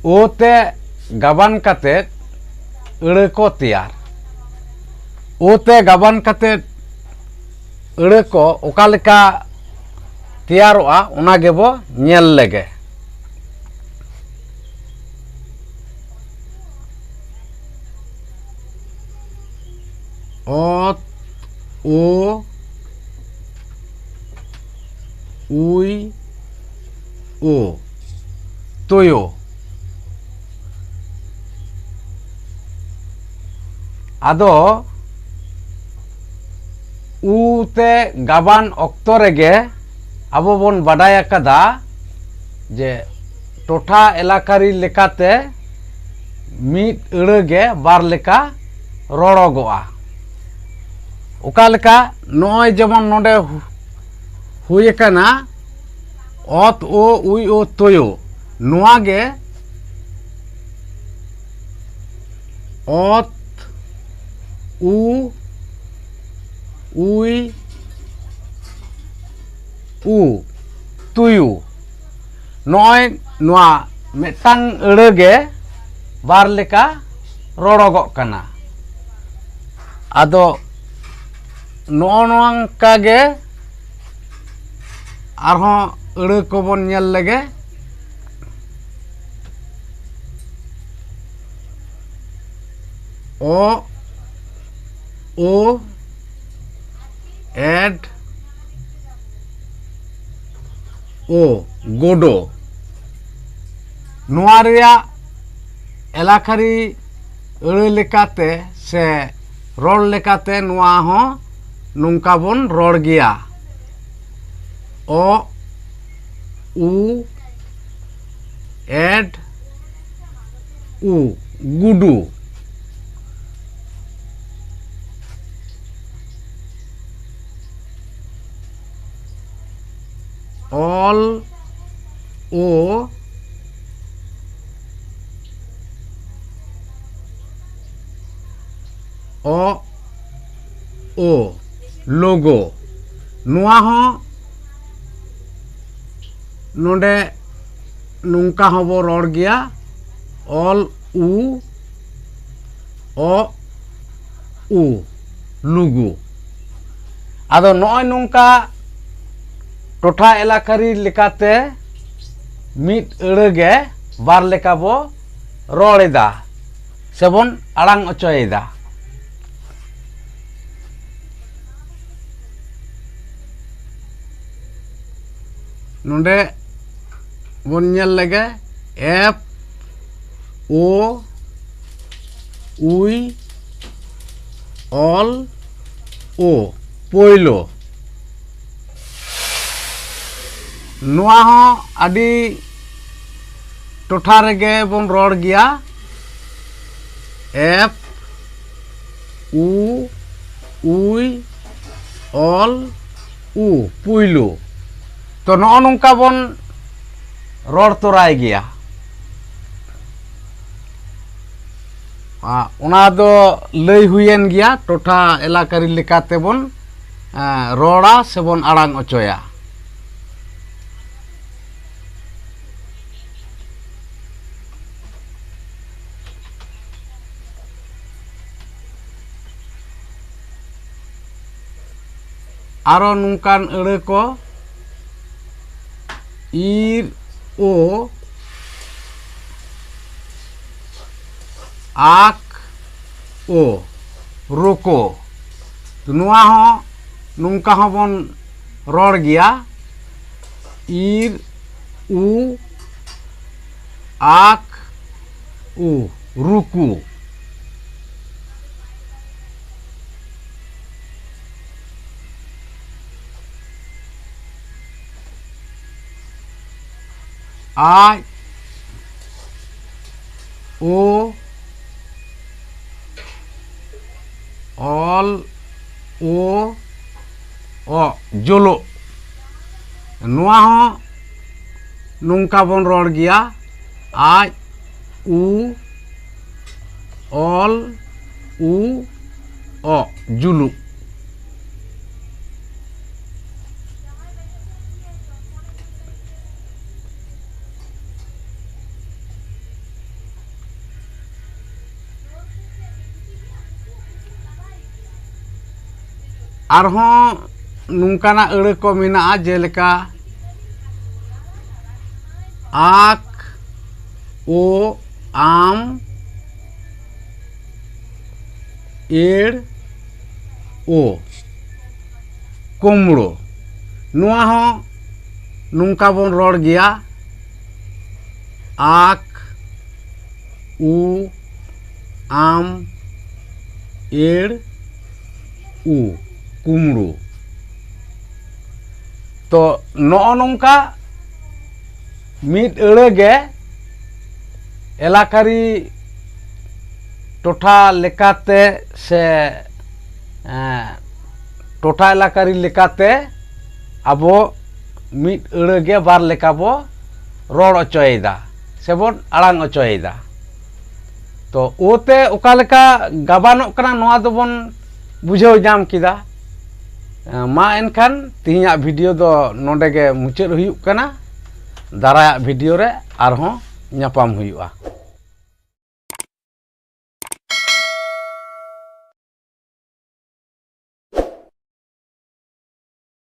ओते गाबान काते अड़े को तैयार ओते गाबान काते अड़े को ओका लेका तैयारोआ उना गेबो नेल लेगे। ओत ओ उई ओ तोयो आदो ऊते गाबान ऑक्तो रेगे आबो बोन बाडाय अकादा जे टोठा एलाकारी लेकाते मीट अड़गे बार लेका रड़गोआ ओका लेका नॉय जेमन नोडे हुई कना ओत ओ उई ओ तोयो नोआ गे ओत उ उई उ तुयु नॉय नोआ मेटांग अड़गे बार लेका रड़गो कना आदो नोंका गे आरहों अड़े को बन नेल लगे। ओ ओ एड ओ गोडो नोआ रिया एलाकारी अड़े लेकाते से रोड लेकाते नोआ हो नोंका बन रोड गया। ओ उ एड उ गुडू ऑल ओ लोगो नोआ हो नोडे नोंका होबो रोड गया ऑल उ लुगु आदो नॉय नोंका टोठा एलाकारी लेकाते मीट अड़गे बार लेका बो रोड़ेदा सेबन आड़ांग अचोयेदा। नोडे बन नेल लगे एफ ओ उई ऑल ओ पोइलो नोआ हो आदि टोठा रेगे बन रोड गया एफ उ उई ऑल उ पुइलो तो नौ नोंका बन रोड तोराय गया उना दो लई हुयेन गया टोठा एलाकारी लेकाते बन रोड़ा से बन आड़ांग अचोया। आरो नुकान अड़े को ईर ओ आक ओ रोको तो नुआ हो नुका हो बन रोड़ गया ईर उ आक उ रुकु आई ओ ऑल ओ जोलो नुआ हो नुका बन रोड़ गया आज उ ऑल उ ओ Julu arhon nungkana aড় ko mena'a jeleka ak, o, am, ᱮᱲ, ᱳ ᱠᱩᱢᱲᱳ ᱱᱚᱣᱟ ᱦᱚᱸ ᱱᱚᱝᱠᱟ ᱵᱚᱱ ᱨᱚᱲ ᱜᱮᱭᱟ ᱟᱠ, ᱩ, ᱟᱢ, ᱮᱲ, ᱩ ᱠᱩᱢᱲᱳ ᱛᱚ ᱱᱚᱜᱼᱚ ᱱᱚᱝᱠᱟ ᱢᱤᱫ ᱟᱹᱲᱟᱹ ᱜᱮ ᱮᱞᱟᱠᱟᱨᱤ ᱴᱚᱴᱷᱟ ᱞᱮᱠᱟᱛᱮ ᱥᱮ ᱴᱚᱴᱷᱟ ᱮᱞᱟᱠᱟᱨᱤ ᱞᱮᱠᱟᱛᱮ ᱟᱵᱚ ᱢᱤᱫ ᱟᱹᱲᱟᱹ ᱜᱮ ᱵᱟᱨ ᱞᱮᱠᱟ ᱵᱚ ᱨᱚᱲ ᱚᱪᱚᱭᱮᱫᱟ ᱥᱮᱵᱚᱱ ᱟᱲᱟᱝ ᱚᱪᱚᱭᱮᱫᱟ ᱛᱚ ᱳᱛᱮ ᱚᱠᱟ ᱞᱮᱠᱟ ᱜᱟᱵᱟᱱᱚᱜ ᱠᱟᱱᱟ ᱱᱚᱣᱟ ᱫᱚᱵᱚᱱ ᱵᱩᱡᱷᱟᱹᱣ ᱧᱟᱢ ᱠᱮᱫᱟ ᱢᱟ ᱮᱱᱠᱷᱟᱱ ᱛᱤᱦᱤᱧᱟᱜ ᱵᱷᱤᱰᱤᱭᱳ ᱫᱚ ᱱᱚᱰᱮ ᱜᱮ ᱢᱩᱪᱟᱹᱫ ᱦᱩᱭᱩᱜ ᱠᱟᱱᱟ ᱫᱟᱨᱟᱭᱟᱜ ᱵᱷᱤᱰᱤᱭᱳ ᱨᱮ ᱟᱨᱦᱚᱸ ᱧᱟᱯᱟᱢ ᱦᱩᱭᱩᱜᱼᱟ।